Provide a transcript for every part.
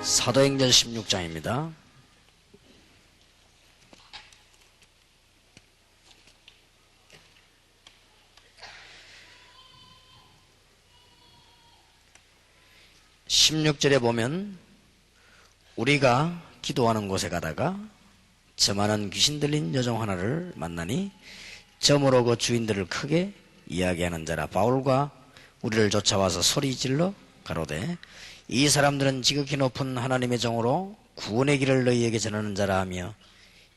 사도행전 16장입니다. (16절에) 보면 우리가 기도하는 곳에 가다가 저 많은 귀신 들린 여종 하나를 만나니 점으로 그 주인들을 크게 이야기하는 자라 바울과 우리를 쫓아와서 소리질러 가로되 이 사람들은 지극히 높은 하나님의 종으로 구원의 길을 너희에게 전하는 자라 하며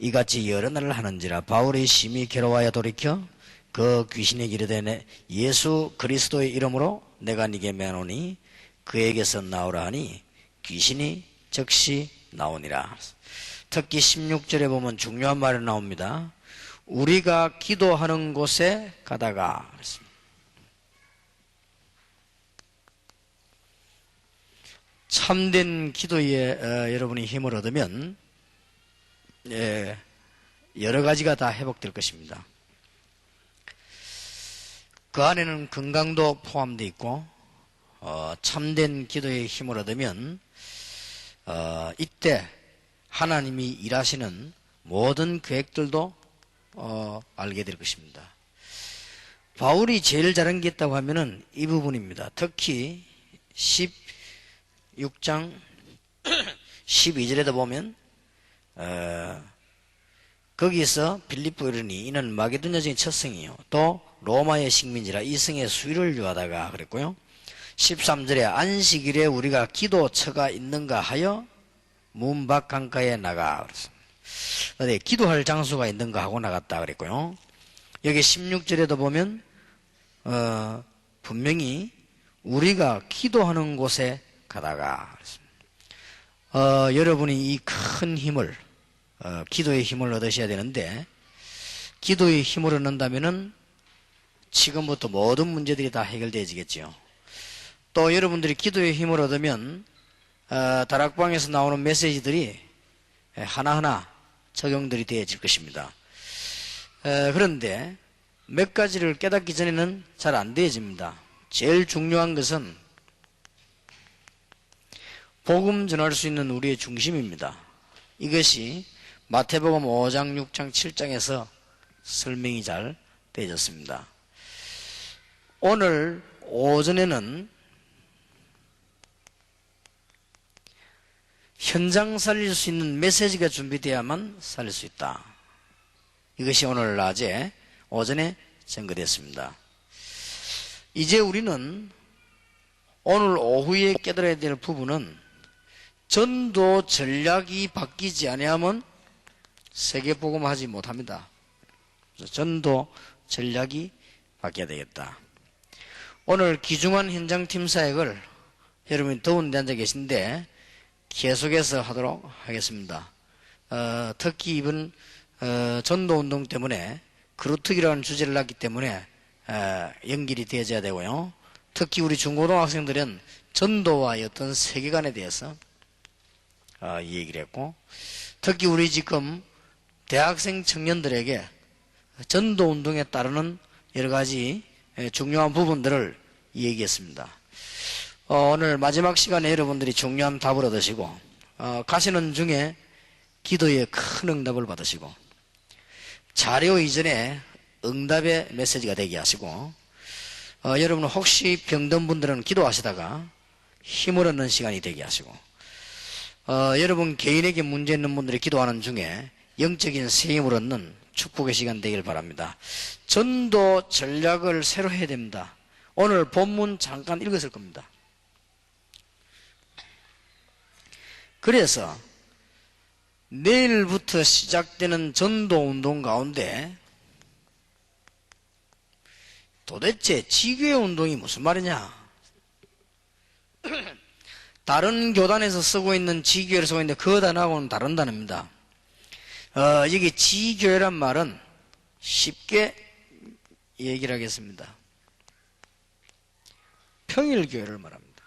이같이 여러 날을 하는지라. 바울이 심히 괴로워하여 돌이켜 그 귀신의 길에 대해 예수 그리스도의 이름으로 내가 네게 명하노니 그에게서 나오라 하니 귀신이 즉시 나오니라. 특히 16절에 보면 중요한 말이 나옵니다. 우리가 기도하는 곳에 가다가. 참된 기도에 여러분이 힘을 얻으면 여러 가지가 다 회복될 것입니다. 그 안에는 건강도 포함되어 있고 참된 기도에 힘을 얻으면 이때 하나님이 일하시는 모든 계획들도 알게 될 것입니다. 바울이 제일 잘한 게 있다고 하면은 이 부분입니다. 특히 16장 12절에도 보면 거기서 빌립보 이르니 이는 마게도냐 지의 첫 성이요 또 로마의 식민지라 이 성의 수위를 유하다가 그랬고요. 13절에 안식일에 우리가 기도처가 있는가 하여 문 밖 강가에 나가 그랬습니다. 기도할 장소가 있는가 하고 나갔다 그랬고요. 여기 16절에도 보면 분명히 우리가 기도하는 곳에 가다가 그랬습니다. 여러분이 이 큰 힘을 기도의 힘을 얻으셔야 되는데 기도의 힘을 얻는다면은 지금부터 모든 문제들이 다 해결되어지겠죠. 또 여러분들이 기도의 힘을 얻으면 다락방에서 나오는 메시지들이 하나하나 적용들이 되어질 것입니다. 그런데 몇 가지를 깨닫기 전에는 잘 안 되어집니다. 제일 중요한 것은 복음 전할 수 있는 우리의 중심입니다. 이것이 마태복음 5장, 6장, 7장에서 설명이 잘 되어졌습니다. 오늘 오전에는 현장 살릴 수 있는 메시지가 준비되어야만 살릴 수 있다. 이것이 오늘 낮에 오전에 전거됐습니다. 이제 우리는 오늘 오후에 깨달아야 될 부분은 전도 전략이 바뀌지 아니하면 세계복음하지 못합니다. 그래서 전도 전략이 바뀌어야 되겠다. 오늘 귀중한 현장팀 사역을 여러분이 더운 데 앉아 계신데 계속해서 하도록 하겠습니다. 특히 이번 전도운동 때문에 그루트기라는 주제를 놨기 때문에 연결이 되어져야 되고요. 특히 우리 중고등학생들은 전도와 어떤 세계관에 대해서 이 얘기를 했고, 특히 우리 지금 대학생 청년들에게 전도운동에 따르는 여러 가지 중요한 부분들을 얘기했습니다. 오늘 마지막 시간에 여러분들이 중요한 답을 얻으시고 가시는 중에 기도에 큰 응답을 받으시고 자료 이전에 응답의 메시지가 되게 하시고 여러분 혹시 병든 분들은 기도하시다가 힘을 얻는 시간이 되게 하시고 여러분 개인에게 문제 있는 분들이 기도하는 중에 영적인 세임을 얻는 축복의 시간 되길 바랍니다. 전도 전략을 새로 해야 됩니다. 오늘 본문 잠깐 읽었을 겁니다. 그래서 내일부터 시작되는 전도운동 가운데 도대체 지교회 운동이 무슨 말이냐? 다른 교단에서 쓰고 있는 지교회를 쓰고 있는데 그 단어하고는 다른 단어입니다. 여기 지교회란 말은 쉽게 얘기를 하겠습니다. 평일교회를 말합니다.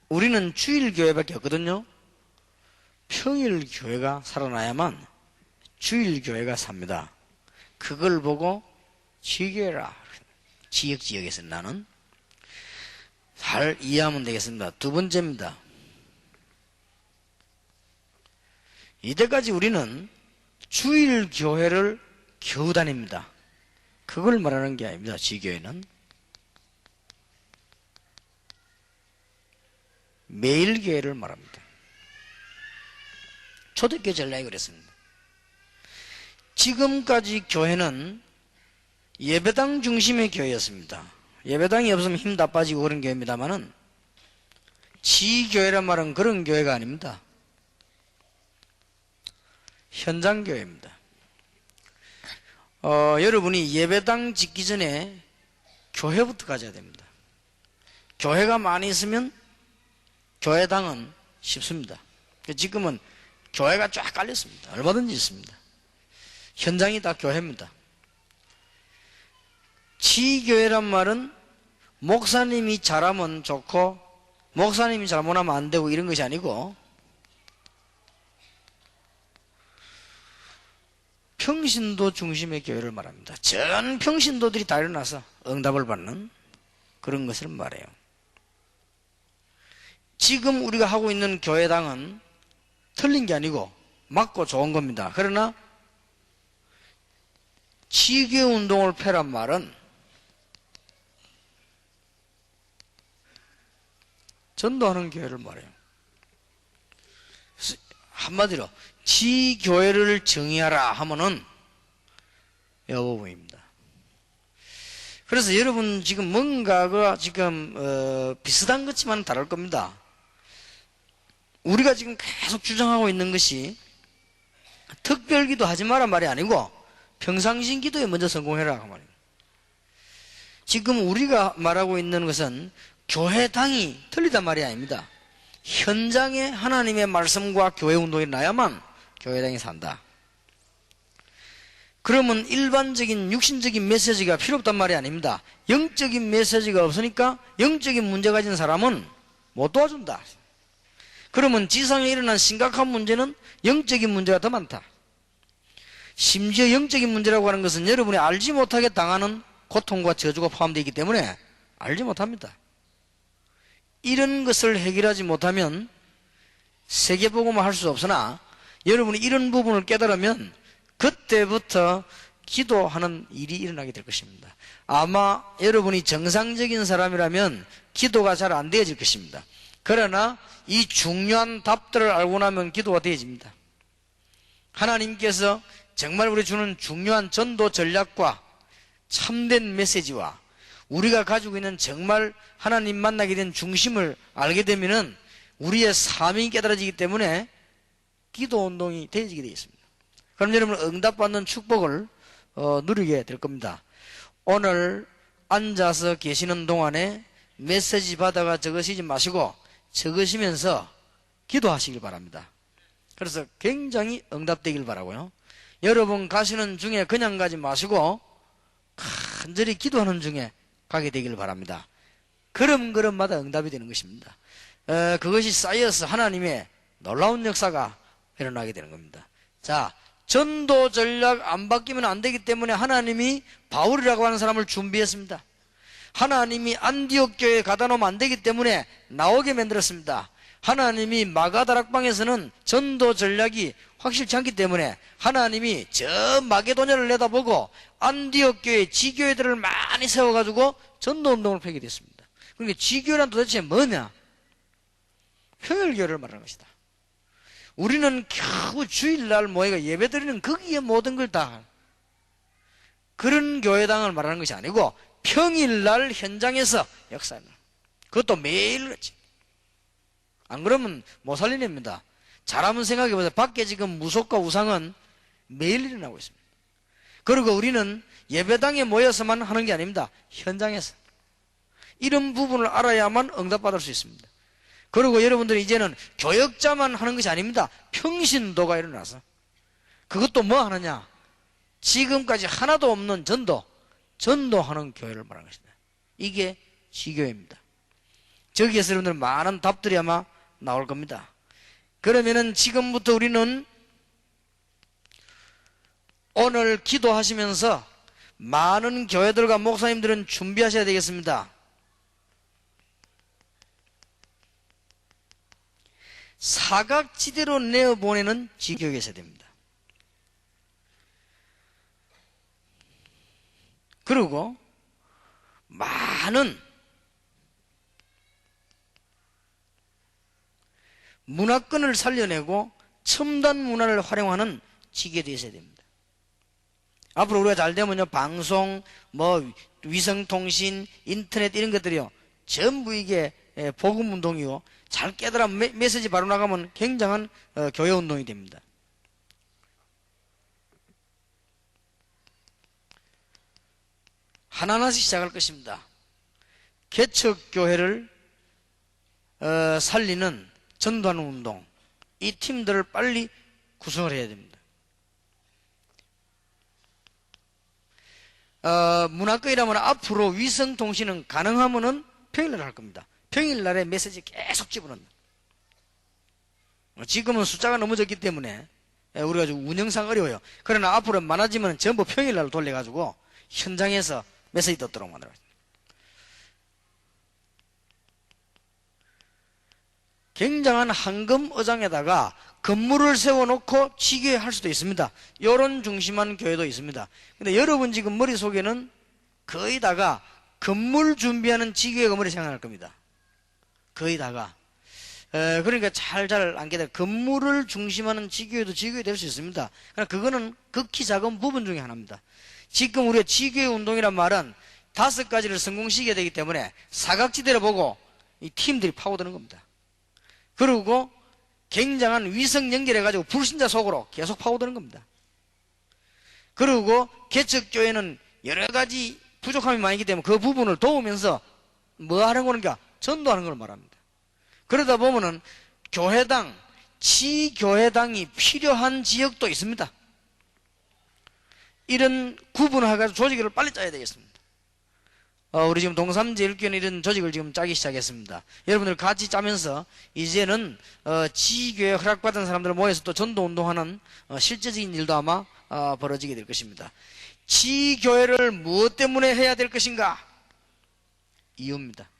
우리는 주일교회밖에 없거든요. 평일교회가 살아나야만 주일교회가 삽니다. 그걸 보고 지교회라. 지역에서 나는 잘 이해하면 되겠습니다. 두 번째입니다. 이때까지 우리는 주일 교회를 겨우 다닙니다. 그걸 말하는 게 아닙니다. 지교회는 매일 교회를 말합니다. 초대교회 전략이 그랬습니다. 지금까지 교회는 예배당 중심의 교회였습니다. 예배당이 없으면 힘 다 빠지고 그런 교회입니다만은 지교회란 말은 그런 교회가 아닙니다. 현장 교회입니다. 여러분이 예배당 짓기 전에 교회부터 가져야 됩니다. 교회가 많이 있으면 교회당은 쉽습니다. 지금은 교회가 쫙 깔렸습니다. 얼마든지 있습니다. 현장이 다 교회입니다. 지교회란 말은 목사님이 잘하면 좋고 목사님이 잘못하면 안 되고 이런 것이 아니고 평신도 중심의 교회를 말합니다. 전 평신도들이 다 일어나서 응답을 받는 그런 것을 말해요. 지금 우리가 하고 있는 교회당은 틀린 게 아니고 맞고 좋은 겁니다. 그러나 지교회 운동을 펴란 말은 전도하는 교회를 말해요. 한마디로 지교회를 정의하라 하면은 여보부입니다. 그래서 여러분 지금 뭔가가 지금 비슷한 것지만 다를 겁니다. 우리가 지금 계속 주장하고 있는 것이 특별기도 하지 마란 말이 아니고 평상신 기도에 먼저 성공해라 그 말입니다. 지금 우리가 말하고 있는 것은 교회당이 틀리단 말이 아닙니다. 현장에 하나님의 말씀과 교회 운동이 나야만 교회당이 산다. 그러면 일반적인 육신적인 메시지가 필요 없단 말이 아닙니다. 영적인 메시지가 없으니까 영적인 문제 가진 사람은 못 도와준다. 그러면 지상에 일어난 심각한 문제는 영적인 문제가 더 많다. 심지어 영적인 문제라고 하는 것은 여러분이 알지 못하게 당하는 고통과 저주가 포함되어 있기 때문에 알지 못합니다. 이런 것을 해결하지 못하면 세계복음을 할 수 없으나 여러분이 이런 부분을 깨달으면 그때부터 기도하는 일이 일어나게 될 것입니다. 아마 여러분이 정상적인 사람이라면 기도가 잘 안 되어질 것입니다. 그러나 이 중요한 답들을 알고 나면 기도가 되어집니다. 하나님께서 정말 우리 주는 중요한 전도 전략과 참된 메시지와 우리가 가지고 있는 정말 하나님 만나게 된 중심을 알게 되면은 우리의 삶이 깨달아지기 때문에 기도 운동이 되어지게 되어 있습니다. 그럼 여러분 응답받는 축복을 누리게 될 겁니다. 오늘 앉아서 계시는 동안에 메시지 받아가 적으시지 마시고 적으시면서 기도하시길 바랍니다. 그래서 굉장히 응답되길 바라고요. 여러분 가시는 중에 그냥 가지 마시고 간절히 기도하는 중에 가게 되길 바랍니다. 걸음걸음마다 응답이 되는 것입니다. 그것이 쌓여서 하나님의 놀라운 역사가 일어나게 되는 겁니다. 자, 전도 전략 안 바뀌면 안 되기 때문에 하나님이 바울이라고 하는 사람을 준비했습니다. 하나님이 안디옥 교회에 가다 놓으면 안 되기 때문에 나오게 만들었습니다. 하나님이 마가다락방에서는 전도 전략이 확실치 않기 때문에 하나님이 저 마게도냐를 내다보고 안디옥 교회 지교회들을 많이 세워가지고 전도운동을 펴게 됐습니다. 그러니까 지교회란 도대체 뭐냐? 평일교회를 말하는 것이다. 우리는 겨우 주일날 모여가 예배드리는 거기에 모든 걸 다 그런 교회당을 말하는 것이 아니고 평일날 현장에서 역사하는 그것도 매일 그렇지. 안 그러면 못 살리냅니다. 잘하면 생각해보세요. 밖에 지금 무속과 우상은 매일 일어나고 있습니다. 그리고 우리는 예배당에 모여서만 하는 게 아닙니다. 현장에서 이런 부분을 알아야만 응답받을 수 있습니다. 그리고 여러분들이 이제는 교역자만 하는 것이 아닙니다. 평신도가 일어나서 그것도 뭐 하느냐? 지금까지 하나도 없는 전도하는 교회를 말하는 것입니다. 이게 지교회입니다. 저기에서 여러분들 많은 답들이 아마 나올 겁니다. 그러면은 지금부터 우리는 오늘 기도하시면서 많은 교회들과 목사님들은 준비하셔야 되겠습니다. 사각지대로 내어보내는 지교회가 있어야 됩니다. 그리고 많은 문화권을 살려내고 첨단 문화를 활용하는 지교회도 있어야 됩니다. 앞으로 우리가 잘 되면요, 방송, 위성통신, 인터넷 이런 것들이요, 전부 이게 복음운동이고, 잘 깨달아 메시지 바로 나가면 굉장한 교회운동이 됩니다. 하나하나씩 시작할 것입니다. 개척교회를 살리는 전도하는 운동, 이 팀들을 빨리 구성을 해야 됩니다. 문화권이라면 앞으로 위성통신은 가능하면은 평일날 할 겁니다. 평일날에 메시지 계속 집어넣는. 지금은 숫자가 너무 적기 때문에 우리가 좀 운영상 어려워요. 그러나 앞으로 많아지면 전부 평일날로 돌려가지고 현장에서 메시지 떴도록 만들어요. 굉장한 황금어장에다가 건물을 세워놓고 지교회 할 수도 있습니다. 여론 중심한 교회도 있습니다. 근데 여러분 지금 머릿속에는 거의 다가 건물 준비하는 지교회가 머리 생각날 겁니다. 거의 다가. 그러니까 잘 안게 돼. 건물을 중심하는 지교회도 지교회 될 수 있습니다. 그러나 그거는 극히 작은 부분 중에 하나입니다. 지금 우리가 지교회 운동이란 말은 5가지를 성공시켜야 되기 때문에 사각지대를 보고 이 팀들이 파고드는 겁니다. 그리고 굉장한 위성 연결해가지고 불신자 속으로 계속 파고드는 겁니다. 그리고 개척교회는 여러 가지 부족함이 많기 때문에 그 부분을 도우면서 뭐 하는 거는가? 전도하는 걸 말합니다. 그러다 보면은 교회당, 지교회당이 필요한 지역도 있습니다. 이런 구분해가지고 조직을 빨리 짜야 되겠습니다. 우리 지금 동삼제일교회는 이런 조직을 지금 짜기 시작했습니다. 여러분들 같이 짜면서 이제는 지교회 허락받은 사람들 모여서 또 전도운동하는 실제적인 일도 아마 벌어지게 될 것입니다. 지교회를 무엇 때문에 해야 될 것인가? 이유입니다.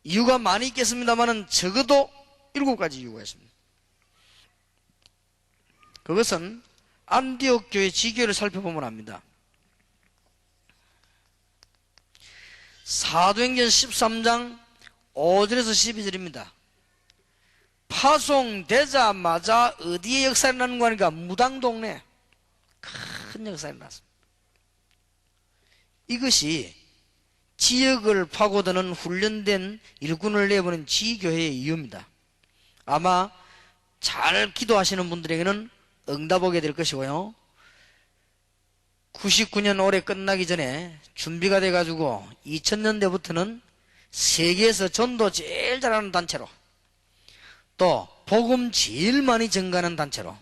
이유가 많이 있겠습니다만 적어도 7가지 이유가 있습니다. 그것은 안디옥 교회 지교회를 살펴보면 압니다. 사도행전 13장 5절에서 12절입니다. 파송되자마자 어디에 역사가 나는 거니까 무당동네 큰 역사가 났습니다. 이것이 지역을 파고드는 훈련된 일꾼을 내보낸 지교회의 이유입니다. 아마 잘 기도하시는 분들에게는 응답 오게 될 것이고요. 99년 올해 끝나기 전에 준비가 돼가지고 2000년대부터는 세계에서 전도 제일 잘하는 단체로, 또 복음 제일 많이 전가하는 단체로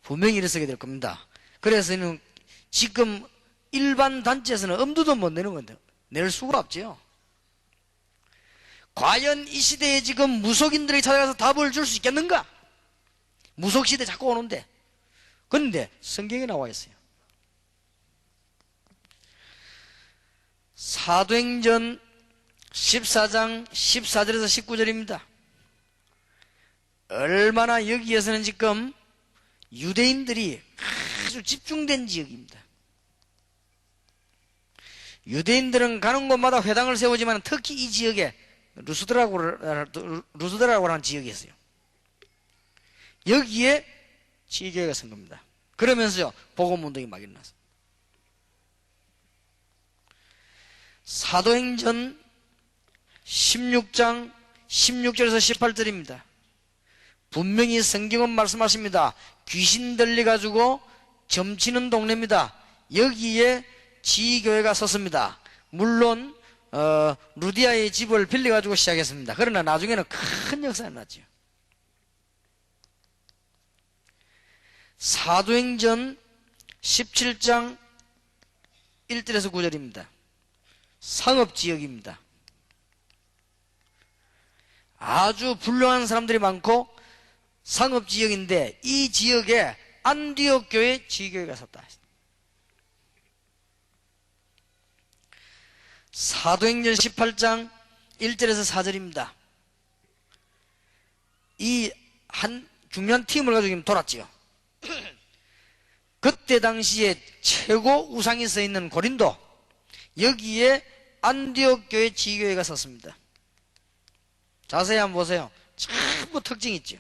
분명히 일어서게 될 겁니다. 그래서 지금 일반 단체에서는 엄두도 못 내는 건데 낼 수가 없지요. 과연 이 시대에 지금 무속인들이 찾아가서 답을 줄 수 있겠는가? 무속시대 자꾸 오는데. 그런데 성경에 나와 있어요. 사도행전 14장 14절에서 19절입니다. 얼마나 여기에서는 지금 유대인들이 아주 집중된 지역입니다. 유대인들은 가는 곳마다 회당을 세우지만 특히 이 지역에 루스드라고 하는 지역이 있어요. 여기에 지교회가 선 겁니다. 그러면서요 복음운동이 막 일어났어요. 사도행전 16장 16절에서 18절입니다. 분명히 성경은 말씀하십니다. 귀신 들려가지고 점치는 동네입니다. 여기에 지교회가 섰습니다. 물론 루디아의 집을 빌려가지고 시작했습니다. 그러나 나중에는 큰 역사가 났죠. 사도행전 17장 1절에서 9절입니다. 상업지역입니다. 아주 훌륭한 사람들이 많고 상업지역인데 이 지역에 안디옥 교회 지교회가 섰다. 사도행전 18장 1절에서 4절입니다. 이 한 중요한 팀을 가지고 지금 돌았지요. 그때 당시에 최고 우상이 서 있는 고린도, 여기에 안디옥 교회 지교회가 섰습니다. 자세히 한번 보세요. 전부 특징이 있죠.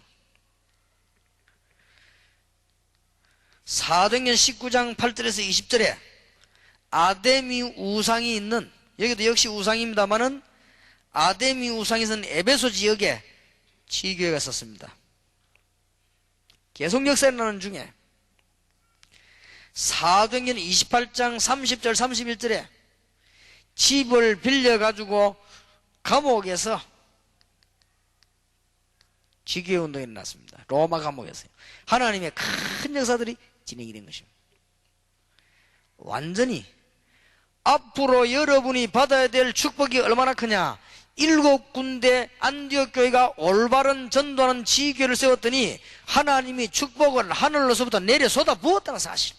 사도행전 19장 8절에서 20절에 아데미 우상이 있는, 여기도 역시 우상입니다만은 아데미 우상이 있는 에베소 지역에 지교회가 섰습니다. 계속 역사에 나는 중에 사도행전 28장 30절 31절에 집을 빌려가지고 감옥에서 지교회 운동이 일어났습니다. 로마 감옥에서요. 하나님의 큰 역사들이 진행이 된 것입니다. 완전히 앞으로 여러분이 받아야 될 축복이 얼마나 크냐. 7군데 안디옥 교회가 올바른 전도하는 지교회를 세웠더니 하나님이 축복을 하늘로서부터 내려 쏟아 부었다는 사실,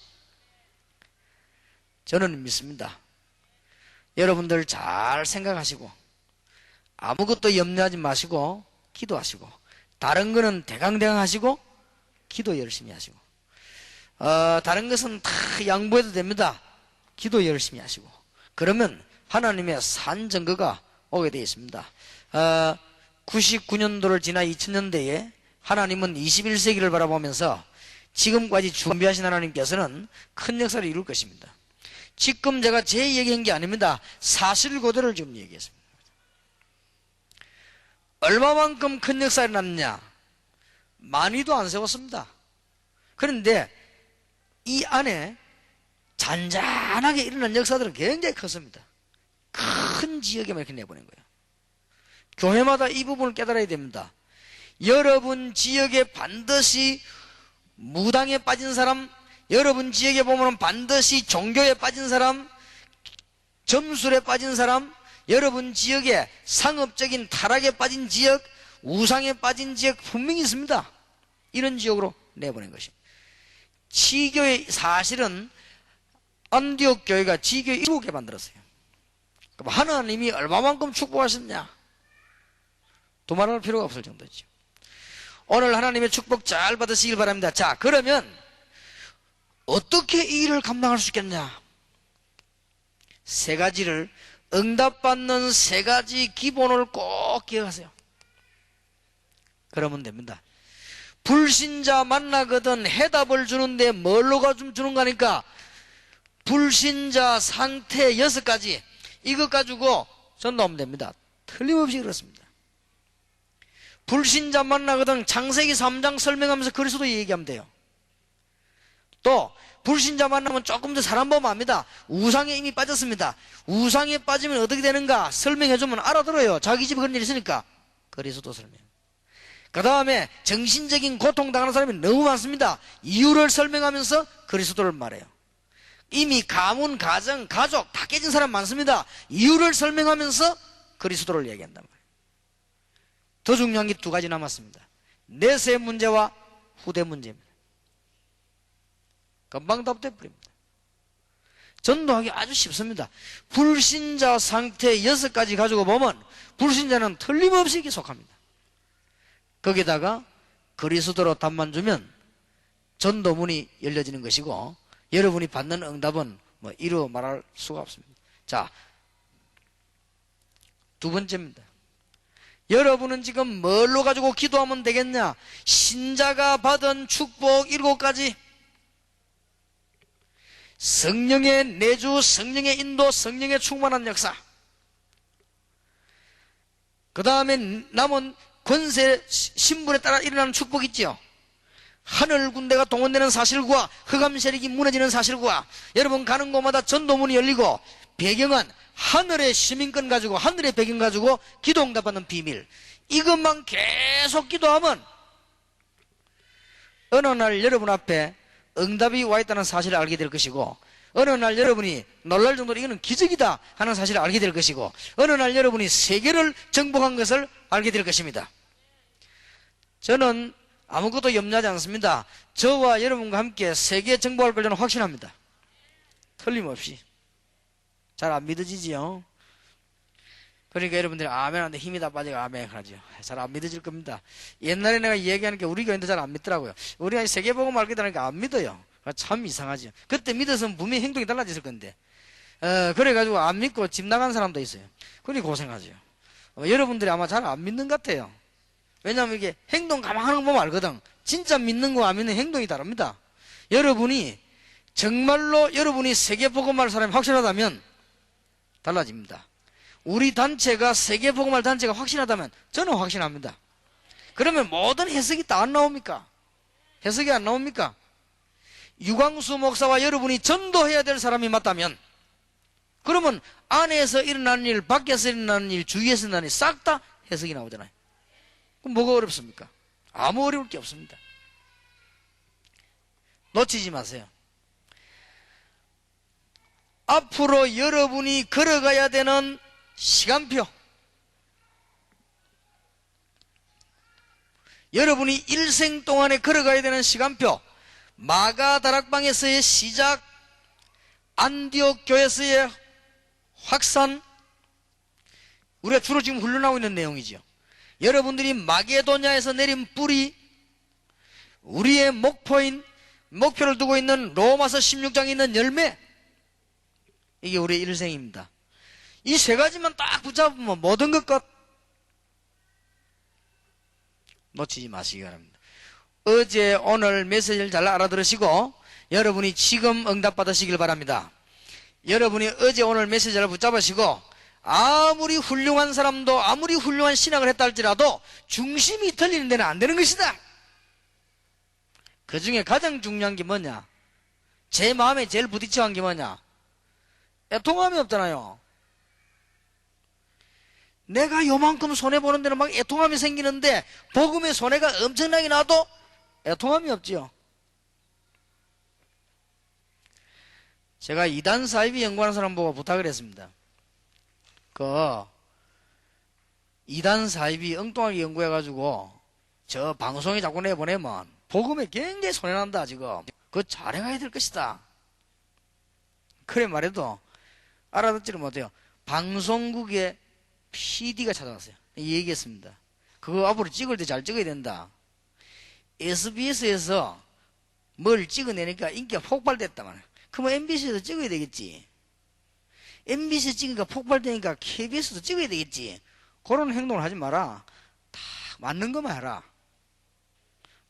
저는 믿습니다. 여러분들 잘 생각하시고 아무것도 염려하지 마시고 기도하시고, 다른 거는 대강대강 하시고 기도 열심히 하시고, 다른 것은 다 양보해도 됩니다. 기도 열심히 하시고, 그러면 하나님의 산증거가 오게 되어 있습니다. 99년도를 지나 2000년대에 하나님은 21세기를 바라보면서 지금까지 준비하신 하나님께서는 큰 역사를 이룰 것입니다. 지금 제가 제 얘기한 게 아닙니다. 사실 그대로를 지금 얘기했습니다. 얼마만큼 큰 역사가 일어났느냐? 많이도 안 세웠습니다. 그런데 이 안에 잔잔하게 일어난 역사들은 굉장히 컸습니다. 큰 지역에만 이렇게 내보낸 거예요. 교회마다 이 부분을 깨달아야 됩니다. 여러분 지역에 반드시 무당에 빠진 사람, 여러분 지역에 보면 반드시 종교에 빠진 사람, 점술에 빠진 사람, 여러분 지역에 상업적인 타락에 빠진 지역, 우상에 빠진 지역 분명히 있습니다. 이런 지역으로 내보낸 것입니다. 지교회, 사실은 안디옥 교회가 지교회 7개 만들었어요. 그럼 하나님이 얼마만큼 축복하셨냐? 두말할 필요가 없을 정도죠. 오늘 하나님의 축복 잘 받으시길 바랍니다. 자, 그러면 어떻게 이 일을 감당할 수 있겠냐? 세 가지를, 응답받는 세 가지 기본을 꼭 기억하세요. 그러면 됩니다. 불신자 만나거든 해답을 주는데 뭘로 주는 거니까 불신자 상태 6가지, 이것 가지고 전도하면 됩니다. 틀림없이 그렇습니다. 불신자 만나거든 창세기 3장 설명하면서 그리스도 얘기하면 돼요. 또 불신자 만나면 조금 더 사람 보면 압니다. 우상에 이미 빠졌습니다. 우상에 빠지면 어떻게 되는가 설명해주면 알아들어요. 자기 집에 그런 일이 있으니까. 그리스도 설명. 그 다음에 정신적인 고통당하는 사람이 너무 많습니다. 이유를 설명하면서 그리스도를 말해요. 이미 가문, 가정, 가족 다 깨진 사람 많습니다. 이유를 설명하면서 그리스도를 얘기한단 말이에요. 더 중요한 게 2가지 남았습니다. 내세 문제와 후대 문제입니다. 금방 답돼버립니다. 전도하기 아주 쉽습니다. 불신자 상태 6가지 가지고 보면 불신자는 틀림없이 이게 속합니다. 거기다가 그리스도로 답만 주면 전도문이 열려지는 것이고, 여러분이 받는 응답은 뭐 이루 말할 수가 없습니다. 자, 2번째입니다. 여러분은 지금 뭘로 가지고 기도하면 되겠냐? 신자가 받은 축복 7가지, 성령의 내주, 성령의 인도, 성령의 충만한 역사, 그 다음에 남은 권세 신분에 따라 일어나는 축복 있죠. 하늘 군대가 동원되는 사실과 흑암 세력이 무너지는 사실과 여러분 가는 곳마다 전도문이 열리고, 배경은 하늘의 시민권 가지고, 하늘의 배경 가지고 기도 응답받는 비밀, 이것만 계속 기도하면 어느 날 여러분 앞에 응답이 와 있다는 사실을 알게 될 것이고, 어느 날 여러분이 놀랄 정도로 이거는 기적이다 하는 사실을 알게 될 것이고, 어느 날 여러분이 세계를 정복한 것을 알게 될 것입니다. 저는 아무것도 염려하지 않습니다. 저와 여러분과 함께 세계 정복할 걸 저는 확신합니다. 틀림없이. 잘 안 믿어지지요? 그러니까 여러분들이 아멘 하는데 힘이 다 빠지고 아멘 하죠. 잘 안 믿어질 겁니다. 옛날에 내가 얘기하는 게 우리 교인도 잘 안 믿더라고요. 우리가 세계복음 알게 되니까 안 믿어요. 참 이상하죠. 그때 믿었으면 분명히 행동이 달라졌을 건데. 그래가지고 안 믿고 집 나간 사람도 있어요. 그러니 고생하죠. 여러분들이 아마 잘 안 믿는 것 같아요. 왜냐하면 이게 행동 가만하는 거 보면 알거든. 진짜 믿는 거와 안 믿는 행동이 다릅니다. 여러분이 정말로 여러분이 세계복음할 사람이 확실하다면 달라집니다. 우리 단체가 세계복음할 단체가 확신하다면 저는 확신합니다. 그러면 모든 해석이 다 안 나옵니까? 해석이 안 나옵니까? 유광수 목사와 여러분이 전도해야 될 사람이 맞다면 그러면 안에서 일어나는 일, 밖에서 일어나는 일, 주위에서 일어나는 일 싹 다 해석이 나오잖아요. 그럼 뭐가 어렵습니까? 아무 어려울 게 없습니다. 놓치지 마세요. 앞으로 여러분이 걸어가야 되는 시간표, 여러분이 일생 동안에 걸어가야 되는 시간표, 마가다락방에서의 시작, 안디옥 교회에서의 확산, 우리가 주로 지금 훈련하고 있는 내용이죠. 여러분들이 마게도냐에서 내린 뿌리, 우리의 목표를 두고 있는 로마서 16장에 있는 열매, 이게 우리의 일생입니다. 이 세 가지만 딱 붙잡으면 모든 것과 놓치지 마시기 바랍니다. 어제 오늘 메시지를 잘 알아들으시고 여러분이 지금 응답받으시길 바랍니다. 여러분이 어제 오늘 메시지를 붙잡으시고 아무리 훌륭한 사람도 아무리 훌륭한 신학을 했다 할지라도 중심이 틀리는 데는 안 되는 것이다. 그 중에 가장 중요한 게 뭐냐? 제 마음에 제일 부딪혀간 게 뭐냐? 애통함이 없잖아요. 내가 요만큼 손해보는 데는 막 애통함이 생기는데 복음의 손해가 엄청나게 나도 애통함이 없지요. 제가 이단 사이비 연구하는 사람 보고 부탁을 했습니다. 이단 사이비 엉뚱하게 연구해가지고 저 방송에 자꾸 내보내면 복음에 굉장히 손해난다 지금. 그거 잘해가야 될 것이다. 그래 말해도 알아듣지를 못해요. 방송국에 PD가 찾아왔어요. 얘기했습니다. 그거 앞으로 찍을 때 잘 찍어야 된다. SBS에서 뭘 찍어내니까 인기가 폭발됐다 말이야. 그러면 MBC에서 찍어야 되겠지. MBC 찍으니까 폭발되니까 KBS도 찍어야 되겠지. 그런 행동을 하지 마라. 다 맞는 것만 해라.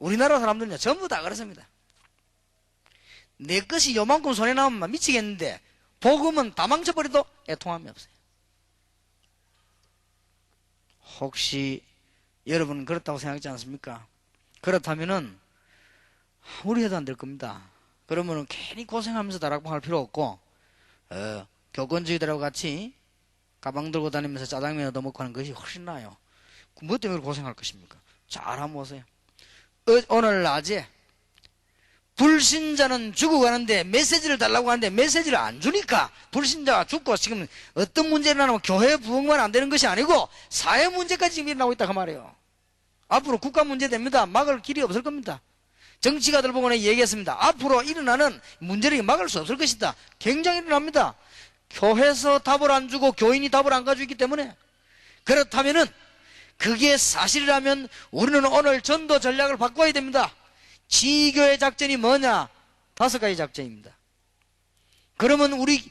우리나라 사람들은요 전부 다 그렇습니다. 내 것이 요만큼 손에 나오면 미치겠는데 복음은 다 망쳐버려도 애통함이 없어요. 혹시 여러분은 그렇다고 생각하지 않습니까? 그렇다면은 아무리 해도 안 될 겁니다. 그러면은 괜히 고생하면서 다락방 할 필요 없고 교권주의들하고 같이 가방 들고 다니면서 짜장면 얻어먹고 하는 것이 훨씬 나아요. 뭐 때문에 고생할 것입니까? 잘 한번 보세요. 오늘 낮에 불신자는 죽어가는데 메시지를 달라고 하는데 메시지를 안 주니까 불신자가 죽고 지금 어떤 문제가 일어나면 교회 부흥만 안 되는 것이 아니고 사회 문제까지 지금 일어나고 있다 그 말이에요. 앞으로 국가 문제 됩니다. 막을 길이 없을 겁니다. 정치가들 보고 내가 얘기했습니다. 앞으로 일어나는 문제를 막을 수 없을 것이다. 굉장히 일어납니다. 교회에서 답을 안 주고 교인이 답을 안 가지고 있기 때문에. 그렇다면은 그게 사실이라면 우리는 오늘 전도 전략을 바꿔야 됩니다. 지교의 작전이 뭐냐? 5가지 작전입니다. 그러면 우리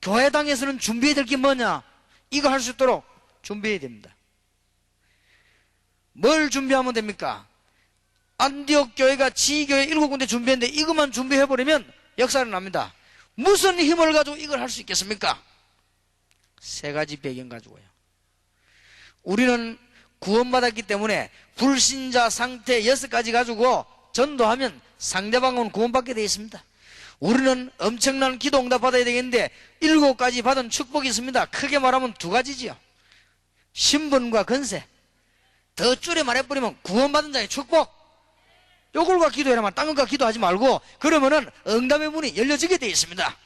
교회당에서는 준비해야 될 게 뭐냐? 이거 할 수 있도록 준비해야 됩니다. 뭘 준비하면 됩니까? 안디옥 교회가 지교회 7군데 준비했는데 이것만 준비해버리면 역사는 납니다. 무슨 힘을 가지고 이걸 할 수 있겠습니까? 3가지 배경 가지고요. 우리는 구원받았기 때문에 불신자 상태 6가지 가지고 전도하면 상대방은 구원받게 되어 있습니다. 우리는 엄청난 기도 응답 받아야 되겠는데 7가지 받은 축복이 있습니다. 크게 말하면 2가지지요. 신분과 권세. 더 줄여 말해버리면 구원받은 자의 축복. 요걸과 기도해라만 딴 것과 기도하지 말고 그러면은 응답의 문이 열려지게 되어 있습니다.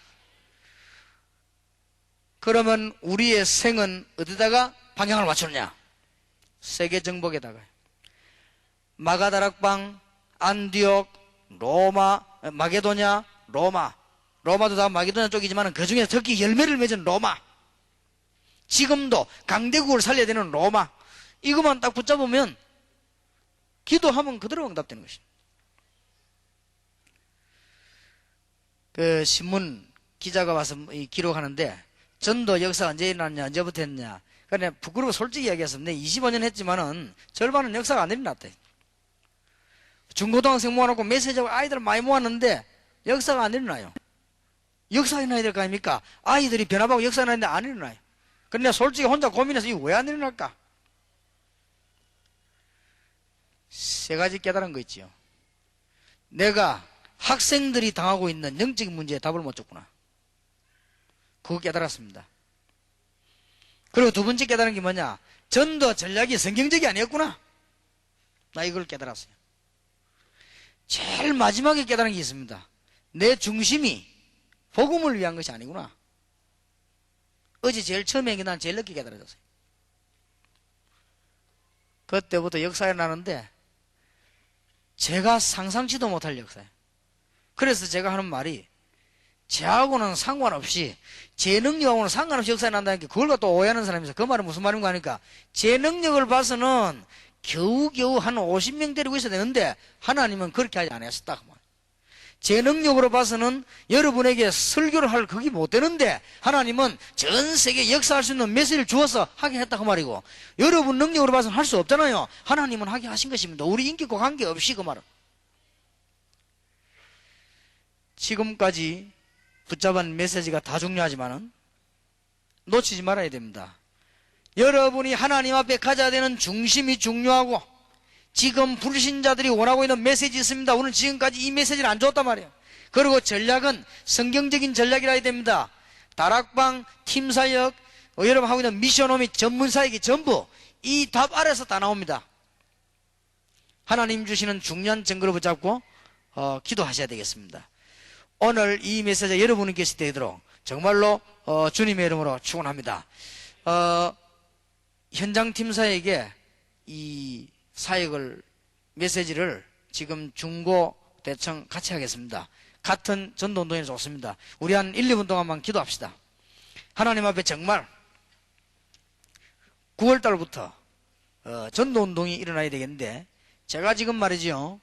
그러면 우리의 생은 어디다가 방향을 맞추느냐? 세계 정복에다가. 마가다락방, 안디옥, 로마, 마게도냐, 로마도 다 마게도냐 쪽이지만 그 중에 특히 열매를 맺은 로마. 지금도 강대국을 살려야 되는 로마, 이것만 딱 붙잡으면 기도하면 그대로 응답되는 것입니다. 그 신문 기자가 와서 기록하는데 전도 역사 언제 일어났냐, 언제부터 했냐. 그러니까 부끄러워 솔직히 이야기했습니다. 25년 했지만은 절반은 역사가 안 일어났대. 중고등학생 모아놓고 메시지하고 아이들 많이 모았는데 역사가 안 일어나요. 역사가 일어나야 될 거 아닙니까? 아이들이 변화하고 역사가 일어나는데 안 일어나요. 그런데 솔직히 혼자 고민해서 이거 왜 안 일어날까? 세 가지 깨달은 거 있지요. 내가 학생들이 당하고 있는 영적인 문제에 답을 못 줬구나. 그거 깨달았습니다. 그리고 두 번째 깨달은 게 뭐냐? 전도 전략이 성경적이 아니었구나. 나 이걸 깨달았어요. 제일 마지막에 깨달은 게 있습니다. 내 중심이 복음을 위한 것이 아니구나. 어제 제일 처음에 난 제일 늦게 깨달아졌어요. 그때부터 역사에 나는데 제가 상상치도 못할 역사예요. 그래서 제가 하는 말이 제하고는 상관없이 제 능력하고는 상관없이 역사에 난다는 게 그걸 갖고 오해하는 사람이 있어요. 그 말은 무슨 말인가 하니까 제 능력을 봐서는 겨우겨우 한 50명 데리고 있어야 되는데 하나님은 그렇게 하지 않았었다. 제 능력으로 봐서는 여러분에게 설교를 할 그게 못 되는데 하나님은 전 세계에 역사할 수 있는 메시지를 주어서 하게 했다 그 말이고, 여러분 능력으로 봐서는 할 수 없잖아요. 하나님은 하게 하신 것입니다. 우리 인격과 관계없이 그 말은. 지금까지 붙잡은 메시지가 다 중요하지만은 놓치지 말아야 됩니다. 여러분이 하나님 앞에 가져야 되는 중심이 중요하고, 지금 불신자들이 원하고 있는 메시지 있습니다. 우리는 지금까지 이 메시지를 안 줬단 말이에요. 그리고 전략은 성경적인 전략이라 해야 됩니다. 다락방, 팀사역, 여러분 하고 있는 미션홈이 전문사역이 전부 이 답 아래서 다 나옵니다. 하나님 주시는 중요한 증거를 붙잡고 기도하셔야 되겠습니다. 오늘 이 메시지 여러분께서 되도록 정말로 주님의 이름으로 축원합니다. 현장팀사에게 이 사역을 메시지를 지금 중고 대청 같이 하겠습니다. 같은 전도운동이 좋습니다. 우리 한 1, 2분 동안만 기도합시다. 하나님 앞에 정말 9월달부터 전도운동이 일어나야 되겠는데, 제가 지금 말이죠,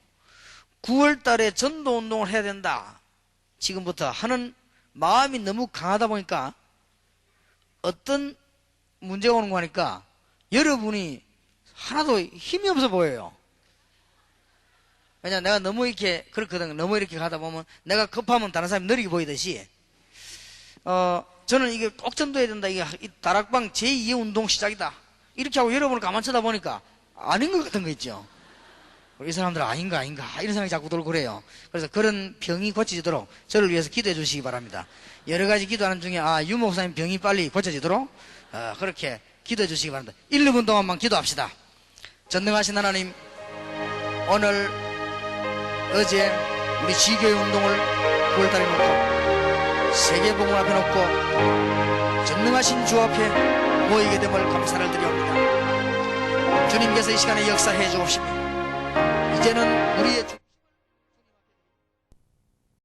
9월달에 전도운동을 해야 된다 지금부터 하는 마음이 너무 강하다 보니까 어떤 문제가 오는 거 하니까 여러분이 하나도 힘이 없어 보여요. 왜냐, 내가 너무 이렇게 그렇거든. 너무 이렇게 가다 보면 내가 급하면 다른 사람이 느리게 보이듯이 저는 이게 꼭 전도해야 된다, 이게 다락방 제2의 운동 시작이다 이렇게 하고 여러분을 가만 쳐다보니까 아닌 것 같은 거 있죠. 이 사람들 아닌가 이런 생각이 자꾸 들고 그래요. 그래서 그런 병이 고쳐지도록 저를 위해서 기도해 주시기 바랍니다. 여러 가지 기도하는 중에 유 목사님 병이 빨리 고쳐지도록 그렇게 기도해 주시기 바랍니다. 1, 2분 동안만 기도합시다. 전능하신 하나님, 오늘 어제 우리 지교회 운동을 9월달에 놓고 세계복음 앞에 놓고 전능하신 주 앞에 모이게 됨을 감사를 드리옵니다. 주님께서 이 시간에 역사해 주옵시며 이제는 우리의